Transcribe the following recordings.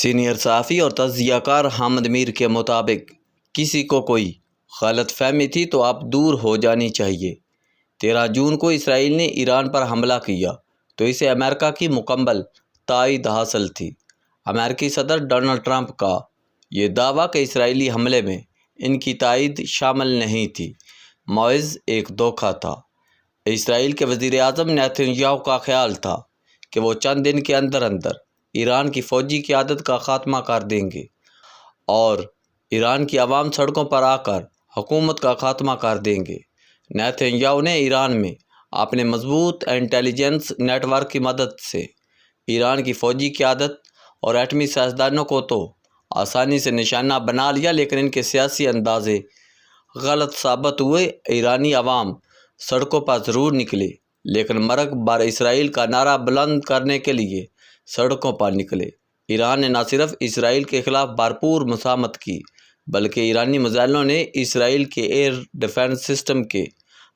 Senior صحافی اور تجزیہ کار حامد میر کے مطابق کسی کو کوئی غلط فہمی تھی تو اب دور ہو جانی چاہیے۔ 13 جون کو اسرائیل نے ایران پر حملہ کیا تو اسے امریکہ کی مکمل تائید حاصل تھی۔ امریکی صدر ڈونلڈ ٹرمپ کا یہ دعویٰ کہ اسرائیلی حملے میں ان کی تائید شامل نہیں تھی محض ایک دھوکہ تھا۔ اسرائیل کے وزیر اعظم نیتن یاہو کا خیال تھا کہ وہ چند دن کے اندر ایران کی فوجی قیادت کا خاتمہ کر دیں گے اور ایران کی عوام سڑکوں پر آ کر حکومت کا خاتمہ کر دیں گے۔ نیتن یاہو نے ایران میں اپنے مضبوط انٹیلیجنس نیٹ ورک کی مدد سے ایران کی فوجی قیادت اور ایٹمی سائنسدانوں کو تو آسانی سے نشانہ بنا لیا، لیکن ان کے سیاسی اندازے غلط ثابت ہوئے۔ ایرانی عوام سڑکوں پر ضرور نکلے، لیکن مرگ بر اسرائیل کا نعرہ بلند کرنے کے لیے سڑکوں پر نکلے۔ ایران نے نہ صرف اسرائیل کے خلاف بھرپور مزاحمت کی، بلکہ ایرانی میزائلوں نے اسرائیل کے ایئر ڈیفنس سسٹم کے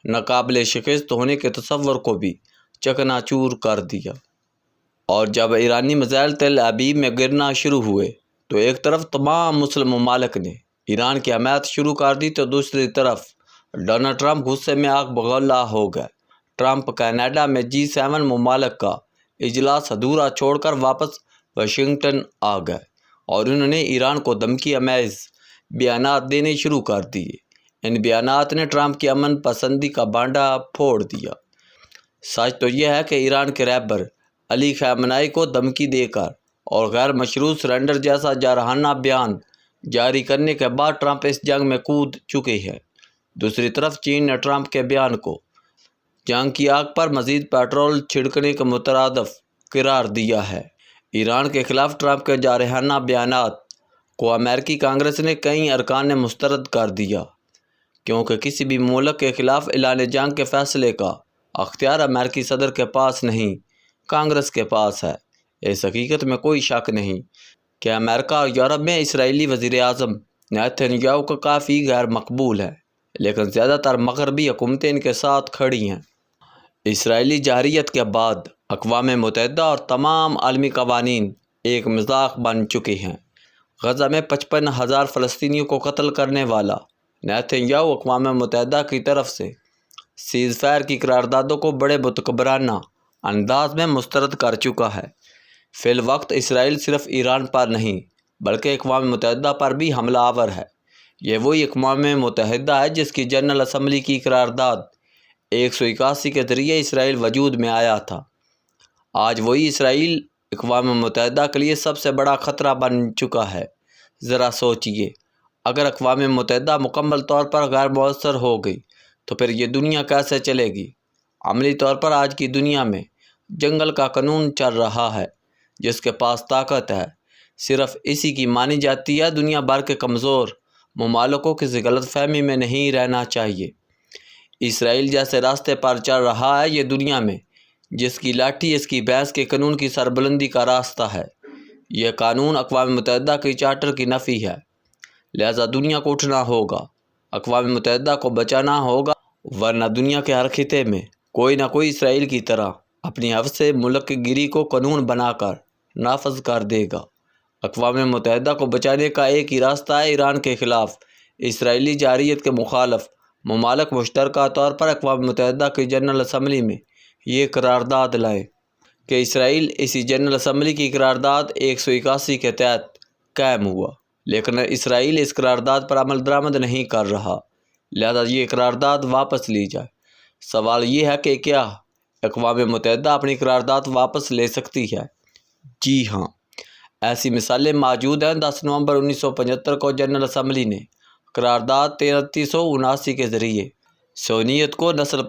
ناقابل شکست ہونے کے تصور کو بھی چکنا چور کر دیا۔ اور جب ایرانی میزائل تل ابیب میں گرنا شروع ہوئے تو ایک طرف تمام مسلم ممالک نے ایران کی حمایت شروع کر دی تو دوسری طرف ڈونلڈ ٹرمپ غصے میں آگ بگولا ہو گئے۔ ٹرمپ کینیڈا میں G7 ممالک کا اجلاس ادھورا چھوڑ کر واپس واشنگٹن آ گئے اور انہوں نے ایران کو دھمکی آمیز بیانات دینے شروع کر دیے۔ ان بیانات نے ٹرمپ کی امن پسندی کا بانڈا پھوڑ دیا۔ سچ تو یہ ہے کہ ایران کے رہبر علی خامنہ ای کو دھمکی دے کر اور غیر مشروط سرنڈر جیسا جارحانہ بیان جاری کرنے کے بعد ٹرمپ اس جنگ میں کود چکے ہیں۔ دوسری طرف چین نے ٹرمپ کے بیان کو جنگ کی آگ پر مزید پیٹرول چھڑکنے کے مترادف قرار دیا ہے۔ ایران کے خلاف ٹرمپ کے جارحانہ بیانات کو امریکی کانگریس نے کئی ارکان نے مسترد کر دیا، کیونکہ کسی بھی ملک کے خلاف اعلان جنگ کے فیصلے کا اختیار امریکی صدر کے پاس نہیں، کانگریس کے پاس ہے۔ اس حقیقت میں کوئی شک نہیں کہ امریکہ اور یورپ میں اسرائیلی وزیر اعظم نیتن یاہو کا کافی غیر مقبول ہے، لیکن زیادہ تر مغربی حکومتیں ان کے ساتھ کھڑی ہیں۔ اسرائیلی جارحیت کے بعد اقوام متحدہ اور تمام عالمی قوانین ایک مذاق بن چکے ہیں۔ غزہ میں 55,000 فلسطینیوں کو قتل کرنے والا نیتن یاہو اقوام متحدہ کی طرف سے سیز فائر کی قراردادوں کو بڑے متکبرانہ انداز میں مسترد کر چکا ہے۔ فی الوقت اسرائیل صرف ایران پر نہیں بلکہ اقوام متحدہ پر بھی حملہ آور ہے۔ یہ وہی اقوام متحدہ ہے جس کی جنرل اسمبلی کی قرارداد 181 کے ذریعے اسرائیل وجود میں آیا تھا۔ آج وہی اسرائیل اقوام متحدہ کے لیے سب سے بڑا خطرہ بن چکا ہے۔ ذرا سوچئے، اگر اقوام متحدہ مکمل طور پر غیر مؤثر ہو گئی تو پھر یہ دنیا کیسے چلے گی؟ عملی طور پر آج کی دنیا میں جنگل کا قانون چل رہا ہے۔ جس کے پاس طاقت ہے صرف اسی کی مانی جاتی ہے۔ دنیا بھر کے کمزور ممالک کو کسی غلط فہمی میں نہیں رہنا چاہیے۔ اسرائیل جیسے راستے پر چل رہا ہے، یہ دنیا میں جس کی لاٹھی اس کی بھینس کے قانون کی سربلندی کا راستہ ہے۔ یہ قانون اقوام متحدہ کی چارٹر کی نفی ہے، لہذا دنیا کو اٹھنا ہوگا، اقوام متحدہ کو بچانا ہوگا، ورنہ دنیا کے ہر خطے میں کوئی نہ کوئی اسرائیل کی طرح اپنی حوث سے ملک گیری کو قانون بنا کر نافذ کر دے گا۔ اقوام متحدہ کو بچانے کا ایک ہی راستہ ہے، ایران کے خلاف اسرائیلی جارحیت کے مخالف ممالک مشترکہ طور پر اقوام متحدہ کی جنرل اسمبلی میں یہ قرارداد لائیں کہ اسرائیل اسی جنرل اسمبلی کی قرارداد 181 کے تحت قائم ہوا، لیکن اسرائیل اس قرارداد پر عمل درآمد نہیں کر رہا، لہذا یہ قرارداد واپس لی جائے۔ سوال یہ ہے کہ کیا اقوام متحدہ اپنی قرارداد واپس لے سکتی ہے؟ جی ہاں، ایسی مثالیں موجود ہیں۔ 10 نومبر 1975 کو جنرل اسمبلی نے قرارداد 3379 کے ذریعے صہیونیت کو نسل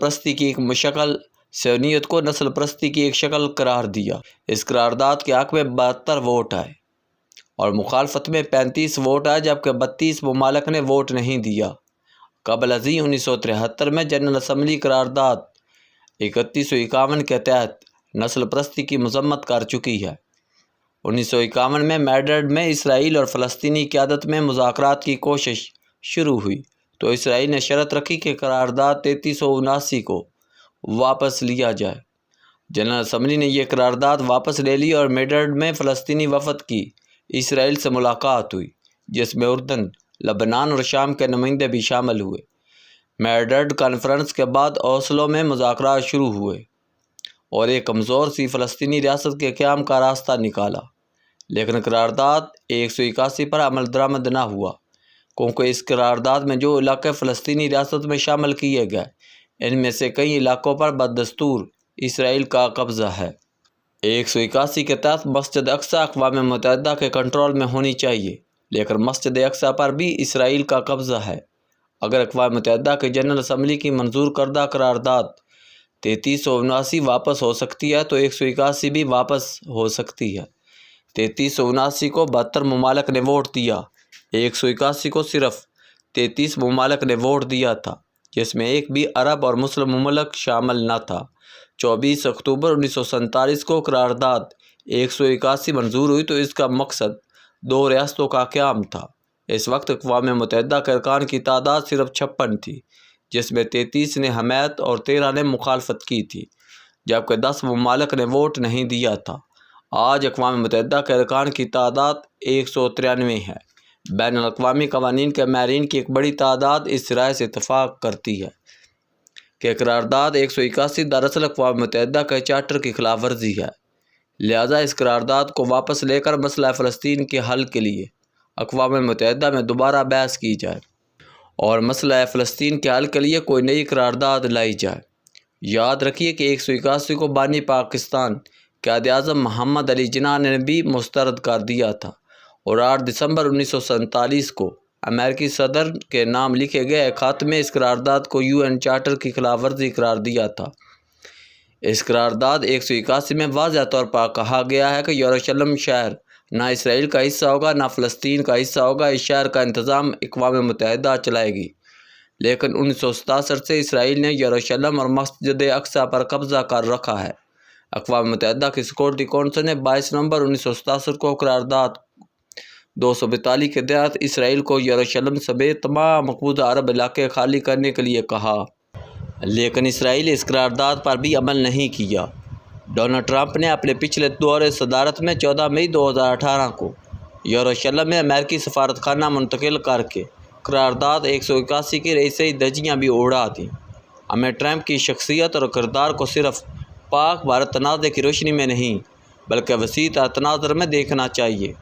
پرستی کی ایک شکل قرار دیا۔ اس قرارداد کے حق میں 72 ووٹ آئے اور مخالفت میں 35 ووٹ آئے، جبکہ 32 ممالک نے ووٹ نہیں دیا۔ قبل ازیں 1973 میں جنرل اسمبلی قرارداد 3151 کے تحت نسل پرستی کی مذمت کر چکی ہے۔ 1951 میں میڈرڈ میں اسرائیل اور فلسطینی قیادت میں مذاکرات کی کوشش شروع ہوئی تو اسرائیل نے شرط رکھی کہ قرارداد 3379 کو واپس لیا جائے۔ جنرل اسمبلی نے یہ قرارداد واپس لے لی اور میڈرڈ میں فلسطینی وفد کی اسرائیل سے ملاقات ہوئی، جس میں اردن، لبنان اور شام کے نمائندے بھی شامل ہوئے۔ میڈرڈ کانفرنس کے بعد اوسلو میں مذاکرات شروع ہوئے اور ایک کمزور سی فلسطینی ریاست کے قیام کا راستہ نکالا، لیکن قرارداد 181 پر عمل درآمد نہ ہوا، کیونکہ اس قرارداد میں جو علاقے فلسطینی ریاست میں شامل کیے گئے ان میں سے کئی علاقوں پر بدستور اسرائیل کا قبضہ ہے۔ 181 کے تحت مسجد اقصی اقوام متحدہ کے کنٹرول میں ہونی چاہیے، لیکن مسجد اقصی پر بھی اسرائیل کا قبضہ ہے۔ اگر اقوام متحدہ کے جنرل اسمبلی کی منظور کردہ قرارداد 3379 واپس ہو سکتی ہے تو 181 بھی واپس ہو سکتی ہے۔ 3379 کو 72 ممالک نے ووٹ دیا، 181 کو صرف 33 ممالک نے ووٹ دیا تھا، جس میں ایک بھی عرب اور مسلم مملک شامل نہ تھا۔ 24 اکتوبر 1947 کو قرارداد 181 منظور ہوئی تو اس کا مقصد 2 ریاستوں کا قیام تھا۔ اس وقت اقوام متحدہ کے ارکان کی تعداد صرف 56 تھی، جس میں 33 نے حمایت اور 13 نے مخالفت کی تھی، جبکہ 10 ممالک نے ووٹ نہیں دیا تھا۔ آج اقوام متحدہ کے ارکان کی تعداد 193 ہے۔ بین الاقوامی قوانین کے ماہرین کی ایک بڑی تعداد اس رائے سے اتفاق کرتی ہے کہ قرارداد 181 دراصل اقوام متحدہ کے چارٹر کی خلاف ورزی ہے، لہذا اس قرارداد کو واپس لے کر مسئلہ فلسطین کے حل کے لیے اقوام متحدہ میں دوبارہ بحث کی جائے اور مسئلہ فلسطین کے حل کے لیے کوئی نئی قرارداد لائی جائے۔ یاد رکھیے کہ 181 کو بانی پاکستان قائد اعظم محمد علی جناح نے بھی مسترد کر دیا تھا اور 8 دسمبر 1947 کو امریکی صدر کے نام لکھے گئے ایک خط میں اس قرارداد کو UN چارٹر کی خلاف ورزی قرار دیا تھا۔ اس قرارداد 181 میں واضح طور پر کہا گیا ہے کہ یروشلم شہر نہ اسرائیل کا حصہ ہوگا نہ فلسطین کا حصہ ہوگا۔ اس شہر کا انتظام اقوام متحدہ چلائے گی، لیکن 1967 سے اسرائیل نے یروشلم اور مسجد اقصی پر قبضہ کر رکھا ہے۔ اقوام متحدہ کی سیکورٹی کونسل نے 22 نومبر 1967 کو قرارداد 242 کے تحت اسرائیل کو یروشلم سمیت تمام مقبوضہ عرب علاقے خالی کرنے کے لیے کہا، لیکن اسرائیل اس قرارداد پر بھی عمل نہیں کیا۔ ڈونلڈ ٹرمپ نے اپنے پچھلے دور صدارت میں 14 مئی 2018 کو یروشلم میں امریکی سفارت خانہ منتقل کر کے قرارداد 181 کی رئیسی دھجیاں بھی اڑا دیں۔ ہمیں ٹرمپ کی شخصیت اور کردار کو صرف پاک بھارت تنازع کی روشنی میں نہیں بلکہ وسیع تر تناظر میں دیکھنا چاہیے۔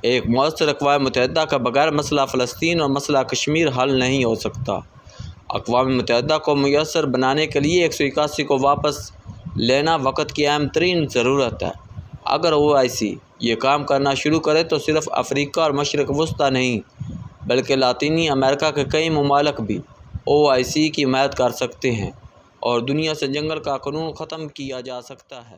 ایک مؤثر اقوام متحدہ کا بغیر مسئلہ فلسطین اور مسئلہ کشمیر حل نہیں ہو سکتا۔ اقوام متحدہ کو میسر بنانے کے لیے 181 کو واپس لینا وقت کی اہم ترین ضرورت ہے۔ اگر OIC یہ کام کرنا شروع کرے تو صرف افریقہ اور مشرق وسطیٰ نہیں بلکہ لاطینی امریکہ کے کئی ممالک بھی OIC کی حمایت کر سکتے ہیں اور دنیا سے جنگل کا قانون ختم کیا جا سکتا ہے۔